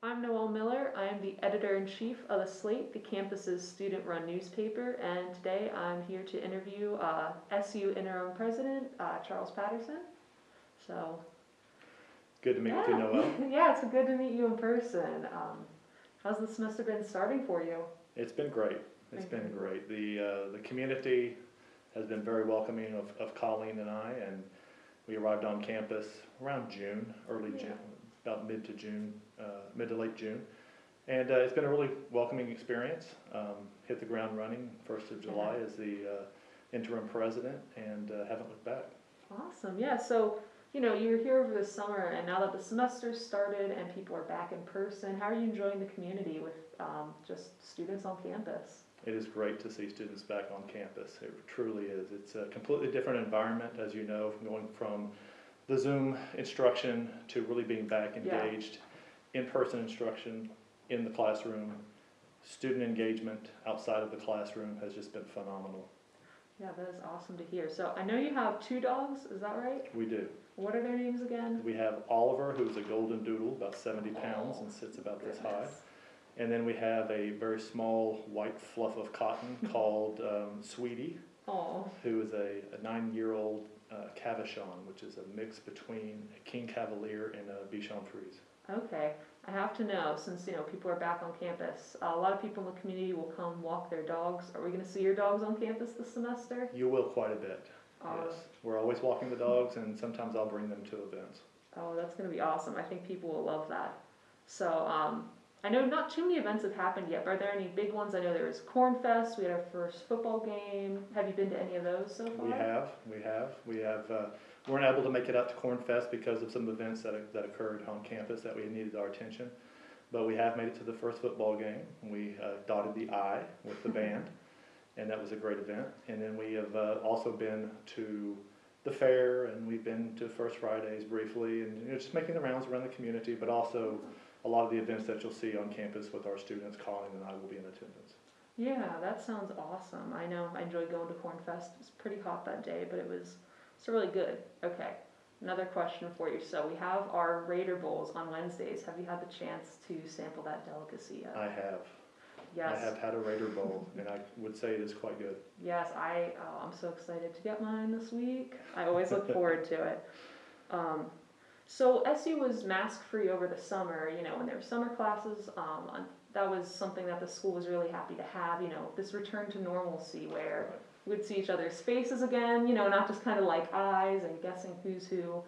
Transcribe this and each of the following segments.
I'm Noel Miller. I am the editor-in-chief of the Slate, the campus's student-run newspaper, and today I'm here to interview SU Interim President Charles Patterson. So, Good to meet you, Noel. Yeah, it's good to meet you in person. How's the semester been starting for you? It's been great. It's been great. The community has been very welcoming of Colleen and I, and we arrived on campus around June, early June, about mid to late June. And it's been a really welcoming experience. Hit the ground running 1st of July as the interim president, and haven't looked back. Awesome, yeah. So, you know, you're here over the summer, and now that the semester's started and people are back in person, how are you enjoying the community with just students on campus? It is great to see students back on campus. It truly is. It's a completely different environment, as you know, going from the Zoom instruction to really being back engaged, in-person instruction in the classroom. Student engagement outside of the classroom has just been phenomenal. Yeah, that is awesome to hear. So I know you have 2 dogs, is that right? We do. What are their names again? We have Oliver, who's a golden doodle, about 70 pounds and sits about this high. And then we have a very small white fluff of cotton called Sweetie, who is a 9-year-old Cavachon, which is a mix between a King Cavalier and a Bichon Frise. Okay, I have to know, since people are back on campus, a lot of people in the community will come walk their dogs. Are we going to see your dogs on campus this semester? You will quite a bit, yes. We're always walking the dogs, and sometimes I'll bring them to events. Oh, that's going to be awesome. I think people will love that. So, I know not too many events have happened yet, but are there any big ones? I know there was Corn Fest, we had our first football game. Have you been to any of those so far? We weren't able to make it out to Corn Fest because of some events that occurred on campus that we needed our attention. But we have made it to the first football game. We dotted the I with the band, and that was a great event. And then we have also been to the fair, and we've been to First Fridays briefly, and just making the rounds around the community, but also a lot of the events that you'll see on campus with our students. Colleen and I will be in attendance. Yeah, that sounds awesome. I know I enjoyed going to Corn Fest. It was pretty hot that day, but it's really good. Okay, another question for you. So we have our Raider Bowls on Wednesdays. Have you had the chance to sample that delicacy yet? I have. Yes. I have had a Raider Bowl, and I would say it is quite good. Yes, I'm so excited to get mine this week. I always look forward to it. So SU was mask-free over the summer, when there were summer classes. That was something that the school was really happy to have, this return to normalcy where we'd see each other's faces again, not just kind of like eyes and guessing who's who.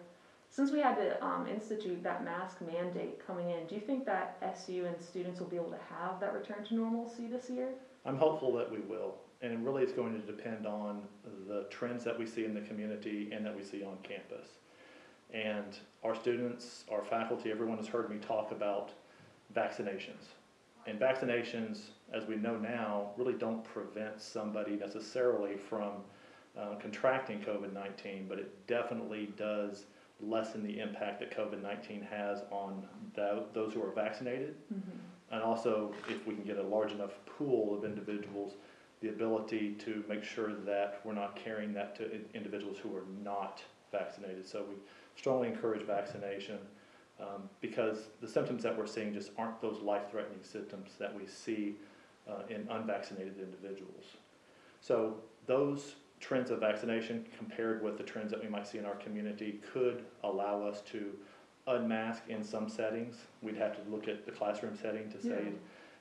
Since we had to institute that mask mandate coming in, do you think that SU and students will be able to have that return to normalcy this year? I'm hopeful that we will, and really it's going to depend on the trends that we see in the community and that we see on campus. And our students, our faculty, everyone has heard me talk about vaccinations. And vaccinations, as we know now, really don't prevent somebody necessarily from contracting COVID-19, but it definitely does lessen the impact that COVID-19 has on those who are vaccinated. Mm-hmm. And also, if we can get a large enough pool of individuals, the ability to make sure that we're not carrying that to individuals who are not vaccinated. So we strongly encourage vaccination because the symptoms that we're seeing just aren't those life-threatening symptoms that we see in unvaccinated individuals. So those trends of vaccination compared with the trends that we might see in our community could allow us to unmask in some settings. We'd have to look at the classroom setting to say,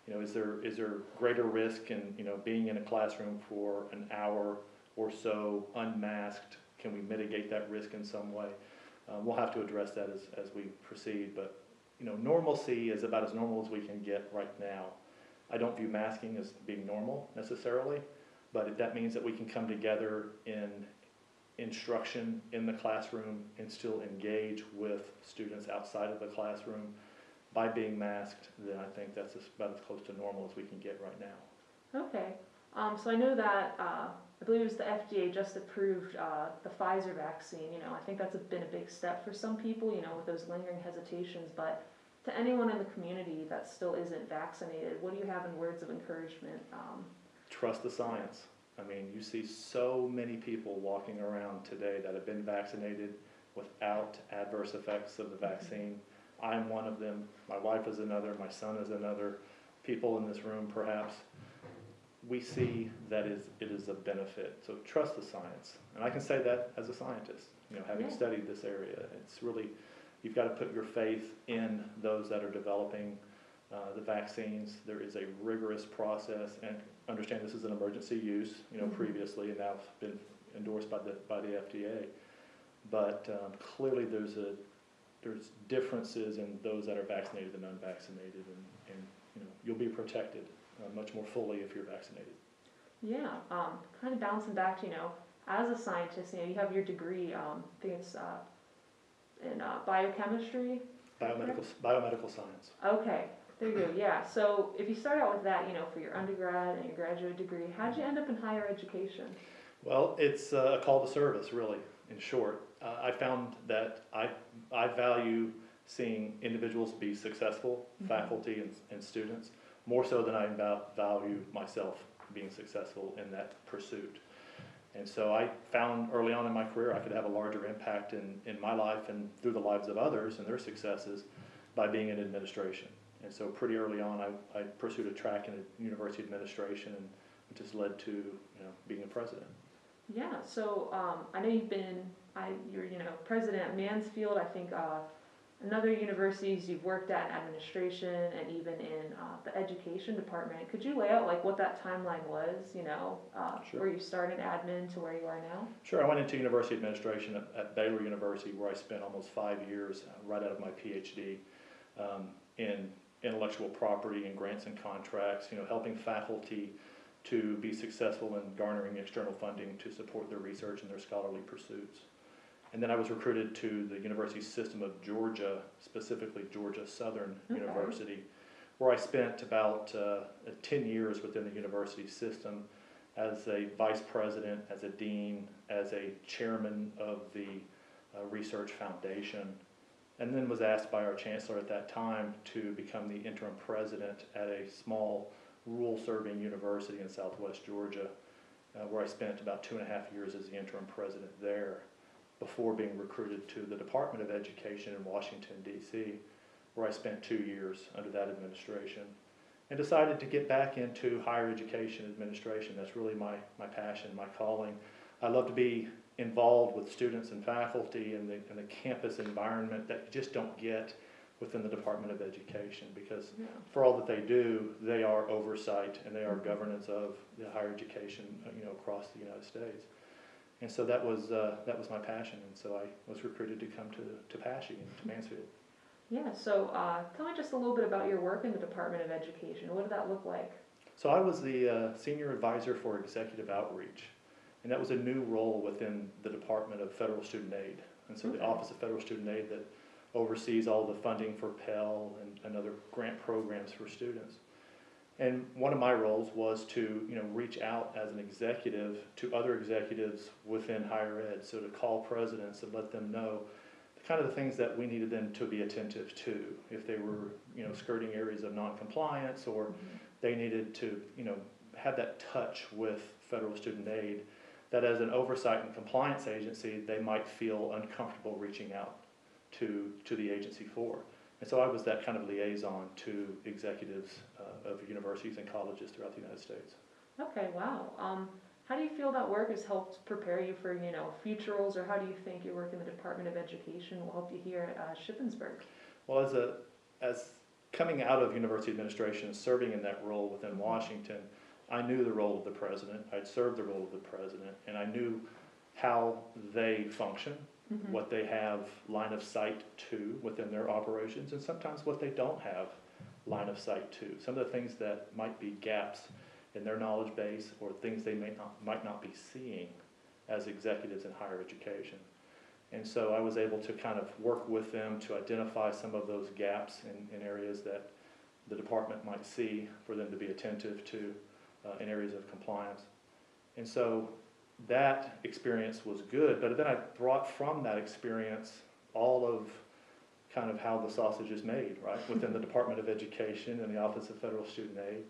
is there greater risk in being in a classroom for an hour or so unmasked? Can we mitigate that risk in some way? We'll have to address that as we proceed, but normalcy is about as normal as we can get right now. I don't view masking as being normal necessarily, but that means that we can come together in instruction in the classroom and still engage with students outside of the classroom by being masked. Then I think that's about as close to normal as we can get right now. Okay. So I know that I believe it was the FDA just approved the Pfizer vaccine. I think that's been a big step for some people, with those lingering hesitations. But to anyone in the community that still isn't vaccinated, what do you have in words of encouragement? Trust the science. I mean, you see so many people walking around today that have been vaccinated without adverse effects of the vaccine. I'm one of them, my wife is another, my son is another, people in this room perhaps, we see that it is a benefit. So trust the science. And I can say that as a scientist, having studied this area. It's really, you've got to put your faith in those that are developing the vaccines. There is a rigorous process, and understand this is an emergency use, previously, and now it's been endorsed by the FDA. But clearly there's differences in those that are vaccinated and unvaccinated, and you'll be protected much more fully if you're vaccinated. Yeah, kind of bouncing back to, as a scientist, you have your degree, I think it's in biochemistry? Biomedical science. Okay, there you go, yeah. So if you start out with that, for your undergrad and your graduate degree, how'd you end up in higher education? Well, it's a call to service, really, in short. I found that I value seeing individuals be successful, faculty and students, more so than I value myself being successful in that pursuit. And so I found early on in my career I could have a larger impact in my life and through the lives of others and their successes by being in administration. And so pretty early on I pursued a track in university administration, and it just led to being a president. Yeah, so I know you're president at Mansfield, I think another universities you've worked at in administration and even in the education department. Could you lay out what that timeline was, Sure. where you started admin to where you are now? Sure, I went into university administration at Baylor University, where I spent almost 5 years right out of my PhD in intellectual property and grants and contracts, helping faculty to be successful in garnering external funding to support their research and their scholarly pursuits. And then I was recruited to the University System of Georgia, specifically Georgia Southern University, where I spent about 10 years within the university system as a vice president, as a dean, as a chairman of the research foundation, and then was asked by our chancellor at that time to become the interim president at a small rural-serving university in southwest Georgia, where I spent about 2.5 years as the interim president there, before being recruited to the Department of Education in Washington, D.C., where I spent 2 years under that administration, and decided to get back into higher education administration. That's really my passion, my calling. I love to be involved with students and faculty in the campus environment that you just don't get within the Department of Education, because for all that they do, they are oversight and they are governance of the higher education across the United States. And so that was my passion, and so I was recruited to come to Pasching and to Mansfield. Yeah, so tell me just a little bit about your work in the Department of Education. What did that look like? So I was the senior advisor for executive outreach, and that was a new role within the Department of Federal Student Aid. And so the Office of Federal Student Aid that oversees all the funding for Pell and other grant programs for students. And one of my roles was to reach out as an executive to other executives within higher ed, so to call presidents and let them know the kind of the things that we needed them to be attentive to, if they were skirting areas of non-compliance, or they needed to have that touch with federal student aid, that as an oversight and compliance agency they might feel uncomfortable reaching out to the agency for. And so I was that kind of liaison to executives of universities and colleges throughout the United States. Okay, wow. How do you feel that work has helped prepare you for future roles, or how do you think your work in the Department of Education will help you here at Shippensburg? Well, as coming out of university administration, serving in that role within Washington, I knew the role of the president. I'd served the role of the president, and I knew how they function, what they have line of sight to within their operations, and sometimes what they don't have line of sight to. Some of the things that might be gaps in their knowledge base, or things they might not be seeing as executives in higher education. And so I was able to kind of work with them to identify some of those gaps in areas that the department might see for them to be attentive to in areas of compliance. And so that experience was good, but then I brought from that experience all of kind of how the sausage is made, right, within the Department of Education and the Office of Federal Student Aid.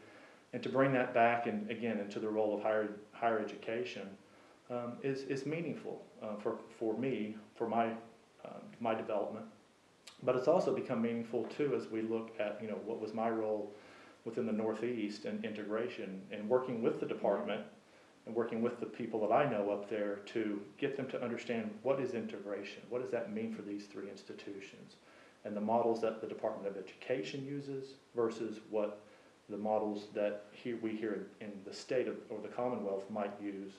And to bring that back and again into the role of higher education is meaningful for me, for my development. But it's also become meaningful too as we look at, what was my role within the Northeast and integration and working with the department and working with the people that I know up there to get them to understand what is integration, what does that mean for these three institutions, and the models that the Department of Education uses versus what the models that we here in the state or the Commonwealth might use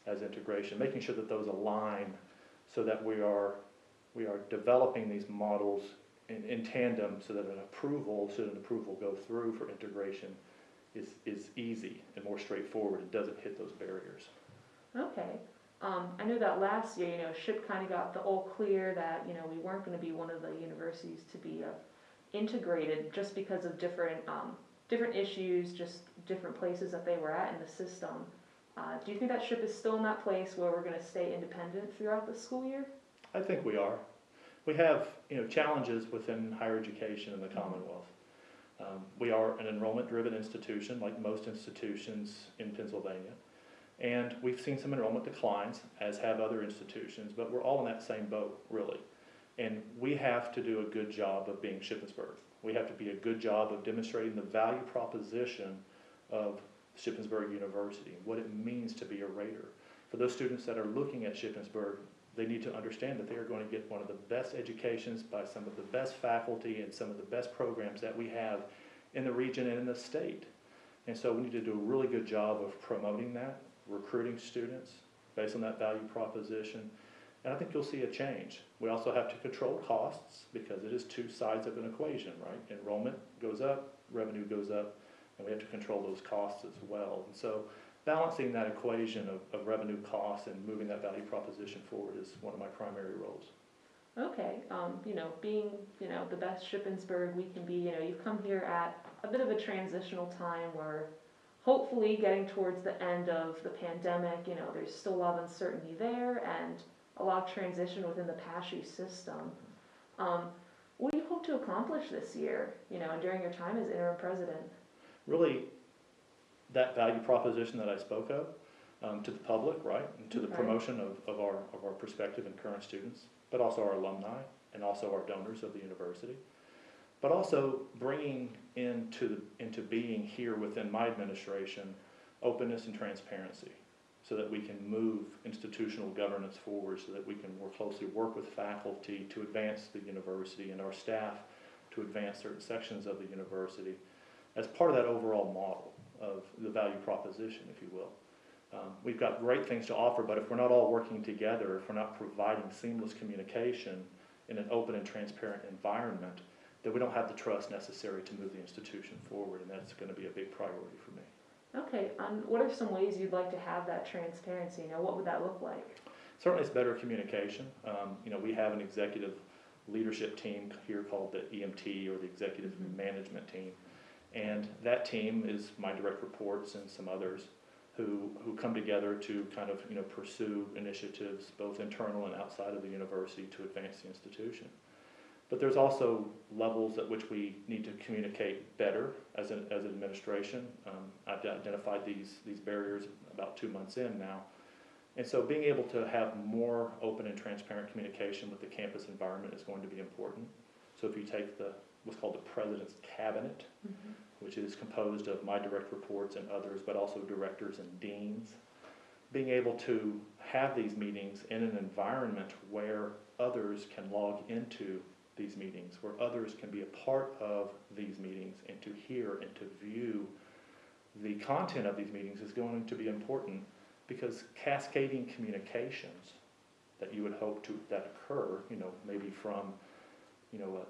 as integration, making sure that those align so that we are developing these models in tandem so that an approval, should an approval go through for integration, is easy and more straightforward. It doesn't hit those barriers. Okay. I know that last year, SHIP kind of got the all clear that, we weren't going to be one of the universities to be integrated just because of different issues, just different places that they were at in the system. Do you think that SHIP is still in that place where we're going to stay independent throughout the school year? I think we are. We have, challenges within higher education in the Commonwealth. We are an enrollment-driven institution, like most institutions in Pennsylvania. And we've seen some enrollment declines, as have other institutions, but we're all in that same boat, really. And we have to do a good job of being Shippensburg. We have to be a good job of demonstrating the value proposition of Shippensburg University, what it means to be a Raider. For those students that are looking at Shippensburg, they need to understand that they are going to get one of the best educations by some of the best faculty and some of the best programs that we have in the region and in the state. And so we need to do a really good job of promoting that, recruiting students based on that value proposition. And I think you'll see a change. We also have to control costs because it is two sides of an equation, right? Enrollment goes up, revenue goes up, and we have to control those costs as well. And so balancing that equation of revenue costs and moving that value proposition forward is one of my primary roles. Okay, being, the best Shippensburg we can be, you've come here at a bit of a transitional time where hopefully getting towards the end of the pandemic, there's still a lot of uncertainty there and a lot of transition within the PASHE system. What do you hope to accomplish this year, during your time as interim president? Really, that value proposition that I spoke of to the public, right, and to the promotion of our prospective and current students, but also our alumni and also our donors of the university, but also bringing into being here within my administration openness and transparency so that we can move institutional governance forward, so that we can more closely work with faculty to advance the university and our staff to advance certain sections of the university as part of that overall model of the value proposition, if you will. We've got great things to offer, but if we're not all working together, if we're not providing seamless communication in an open and transparent environment, then we don't have the trust necessary to move the institution forward, and that's going to be a big priority for me. Okay, what are some ways you'd like to have that transparency? What would that look like? Certainly it's better communication. We have an executive leadership team here called the EMT, or the Executive Management Team. And that team is my direct reports and some others who come together to kind of pursue initiatives both internal and outside of the university to advance the institution. But there's also levels at which we need to communicate better as an administration. I've identified these barriers about 2 months in now. And so being able to have more open and transparent communication with the campus environment is going to be important. So if you take what's called the President's Cabinet, which is composed of my direct reports and others, but also directors and deans, being able to have these meetings in an environment where others can log into these meetings, where others can be a part of these meetings and to hear and to view the content of these meetings is going to be important, because cascading communications that you would hope that occur, maybe from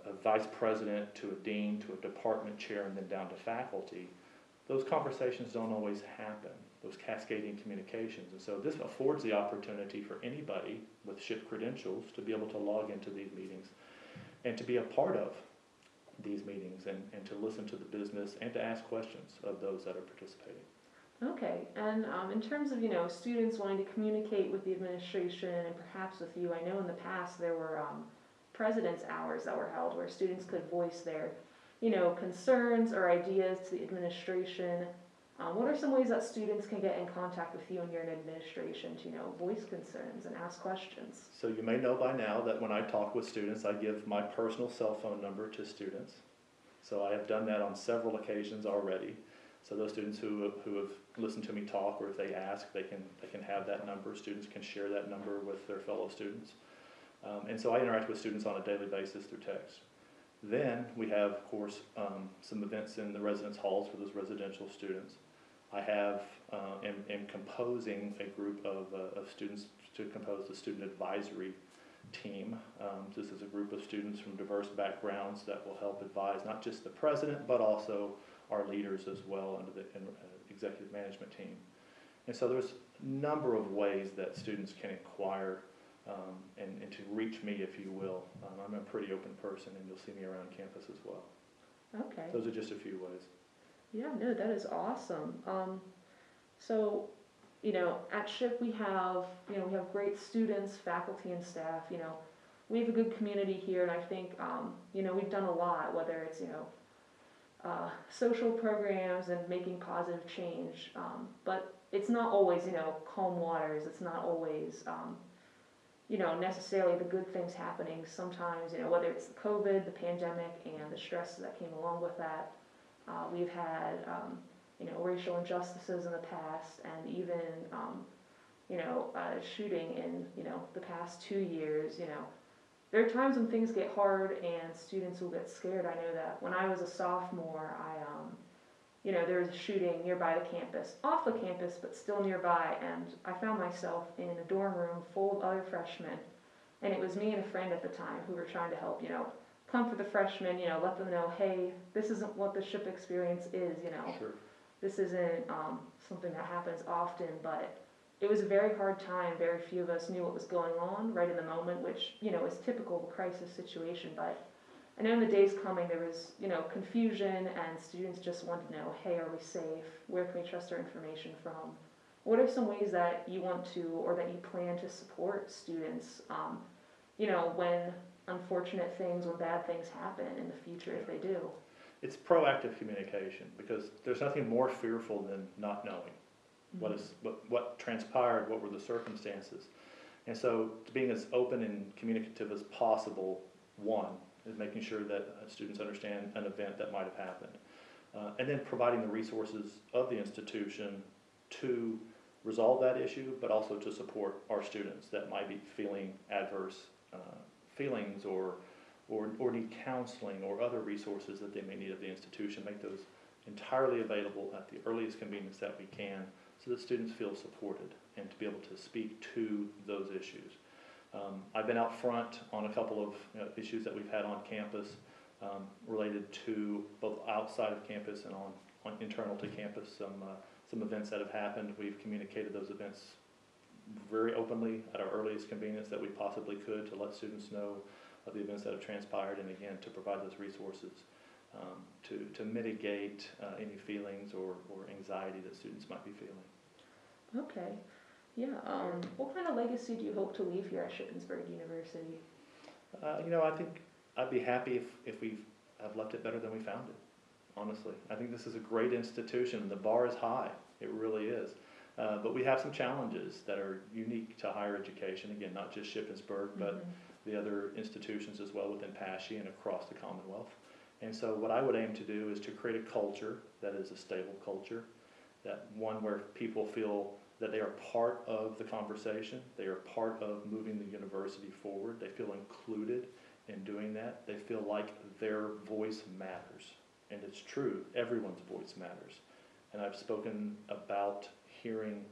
a vice president to a dean to a department chair and then down to faculty, those conversations don't always happen, those cascading communications. And so this affords the opportunity for anybody with SHIP credentials to be able to log into these meetings and to be a part of these meetings and to listen to the business and to ask questions of those that are participating. Okay, and in terms of, students wanting to communicate with the administration and perhaps with you, I know in the past there were President's Hours that were held where students could voice their, concerns or ideas to the administration. What are some ways that students can get in contact with you and your administration to, voice concerns and ask questions? So you may know by now that when I talk with students, I give my personal cell phone number to students. So I have done that on several occasions already. So those students who have listened to me talk, or if they ask, they can have that number. Students can share that number with their fellow students. And so I interact with students on a daily basis through text. Then we have, of course, some events in the residence halls for those residential students. I am composing a group of students to compose the student advisory team. This is a group of students from diverse backgrounds that will help advise not just the president, but also our leaders as well under the executive management team. And so there's a number of ways that students can inquire and to reach me, if you will. I'm a pretty open person, and you'll see me around campus as well. Okay. Those are just a few ways. Yeah, no, that is awesome. So, at SHIP we have great students, faculty, and staff. We have a good community here, and I think, we've done a lot, whether it's, social programs and making positive change. But it's not always, calm waters. It's not always, necessarily the good things happening. Sometimes, whether it's COVID, the pandemic, and the stress that came along with that. We've had, racial injustices in the past, and even, shooting in, the past 2 years. There are times when things get hard and students will get scared. I know that when I was a sophomore, there was a shooting nearby the campus, off the campus, but still nearby, and I found myself in a dorm room full of other freshmen, and it was me and a friend at the time who were trying to help, comfort the freshmen, let them know, hey, this isn't what the SHIP experience is, Sure. This isn't something that happens often, but it was a very hard time. Very few of us knew what was going on right in the moment, which, is typical of a crisis situation. But I know in the days coming there was, confusion, and students just wanted to know, hey, are we safe? Where can we trust our information from? What are some ways that you want to, or that you plan to support students, when unfortunate things, when bad things happen in the future, if they do? It's proactive communication, because there's nothing more fearful than not knowing what transpired, what were the circumstances. And so being as open and communicative as possible, one, is making sure that students understand an event that might have happened. And then providing the resources of the institution to resolve that issue, but also to support our students that might be feeling adverse feelings or need counseling or other resources that they may need of the institution. Make those entirely available at the earliest convenience that we can, so that students feel supported and to be able to speak to those issues. I've been out front on a couple of issues that we've had on campus related to both outside of campus and on internal to campus, some events that have happened. We've communicated those events very openly at our earliest convenience that we possibly could, to let students know of the events that have transpired, and again, to provide those resources to mitigate any feelings or anxiety that students might be feeling. Okay. Yeah. What kind of legacy do you hope to leave here at Shippensburg University? I think I'd be happy if we have left it better than we found it, honestly. I think this is a great institution. The bar is high. It really is. But we have some challenges that are unique to higher education. Again, not just Shippensburg, but the other institutions as well within PASSHE and across the Commonwealth. And so what I would aim to do is to create a culture that is a stable culture, that one where people feel that they are part of the conversation, they are part of moving the university forward, they feel included in doing that, they feel like their voice matters. And it's true, everyone's voice matters. And I've spoken about hearing,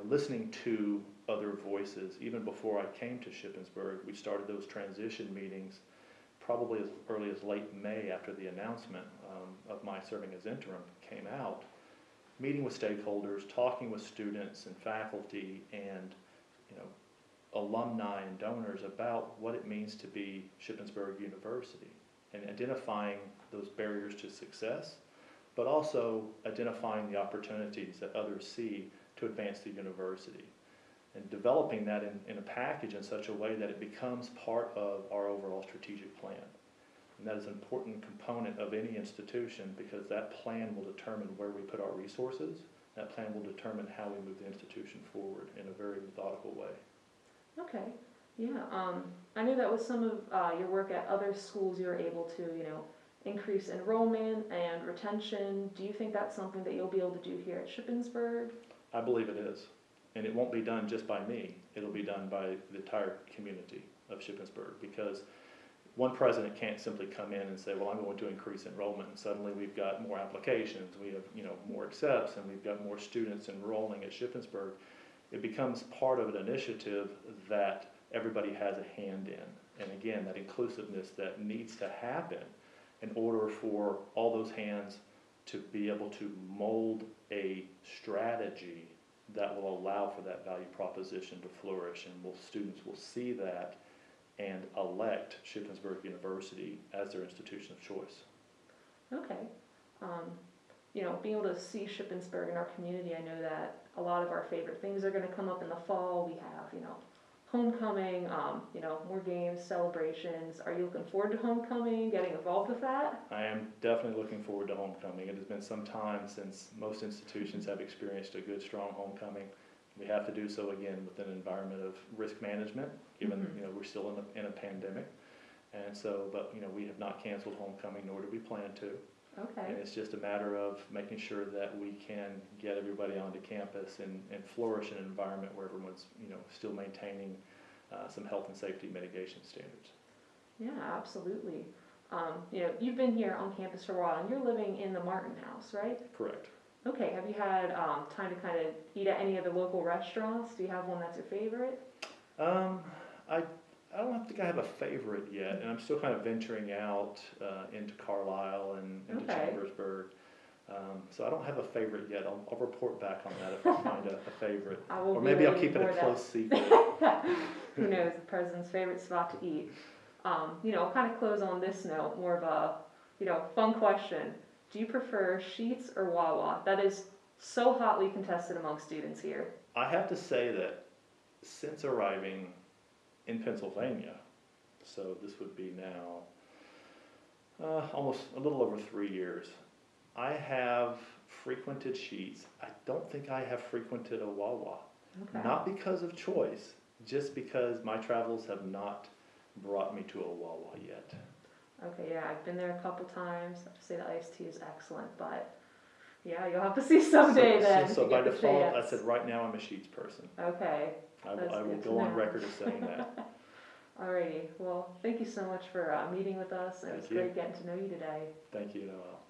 listening to other voices. Even before I came to Shippensburg, we started those transition meetings probably as early as late May, after the announcement of my serving as interim came out, meeting with stakeholders, talking with students and faculty and alumni and donors about what it means to be Shippensburg University, and identifying those barriers to success, but also identifying the opportunities that others see to advance the university, and developing that in a package in such a way that it becomes part of our overall strategic plan. And that is an important component of any institution because that plan will determine where we put our resources. That plan will determine how we move the institution forward in a very methodical way. Okay, yeah. I know that with some of your work at other schools, you were able to, increase enrollment and retention. Do you think that's something that you'll be able to do here at Shippensburg? I believe it is. And it won't be done just by me. It'll be done by the entire community of Shippensburg because one president can't simply come in and say, well, I'm going to increase enrollment, and suddenly we've got more applications, we have more accepts, and we've got more students enrolling at Shippensburg. It becomes part of an initiative that everybody has a hand in. And again, that inclusiveness that needs to happen in order for all those hands to be able to mold a strategy that will allow for that value proposition to flourish, and students will see that and elect Shippensburg University as their institution of choice. Okay. Being able to see Shippensburg in our community, I know that a lot of our favorite things are going to come up in the fall. We have, homecoming, more games, celebrations. Are you looking forward to homecoming, getting involved with that? I am definitely looking forward to homecoming. It has been some time since most institutions have experienced a good, strong homecoming. We have to do so again within an environment of risk management, given we're still in a pandemic, and so. But we have not canceled homecoming, nor do we plan to. Okay. And it's just a matter of making sure that we can get everybody onto campus and flourish in an environment where everyone's still maintaining some health and safety mitigation standards. Yeah, absolutely. You've been here on campus for a while, and you're living in the Martin House, right? Correct. Okay, have you had time to kind of eat at any of the local restaurants? Do you have one that's your favorite? I don't think I have a favorite yet, and I'm still kind of venturing out into Carlisle and into Chambersburg. So I don't have a favorite yet. I'll report back on that if I find a favorite. Or maybe I'll keep it a close secret. Who knows, the president's favorite spot to eat. I'll kind of close on this note, more of a, fun question. Do you prefer Sheetz or Wawa? That is so hotly contested among students here. I have to say that since arriving in Pennsylvania, so this would be now almost a little over 3 years, I have frequented Sheetz. I don't think I have frequented a Wawa. Okay. Not because of choice, just because my travels have not brought me to a Wawa yet. Okay, yeah, I've been there a couple times. I have to say the iced tea is excellent, but yeah, you'll have to see someday then. So by default, I said right now I'm a Sheetz person. Okay. I will go on record as saying that. Alrighty, well, thank you so much for meeting with us. It was great getting to know you today. Thank you, Noel.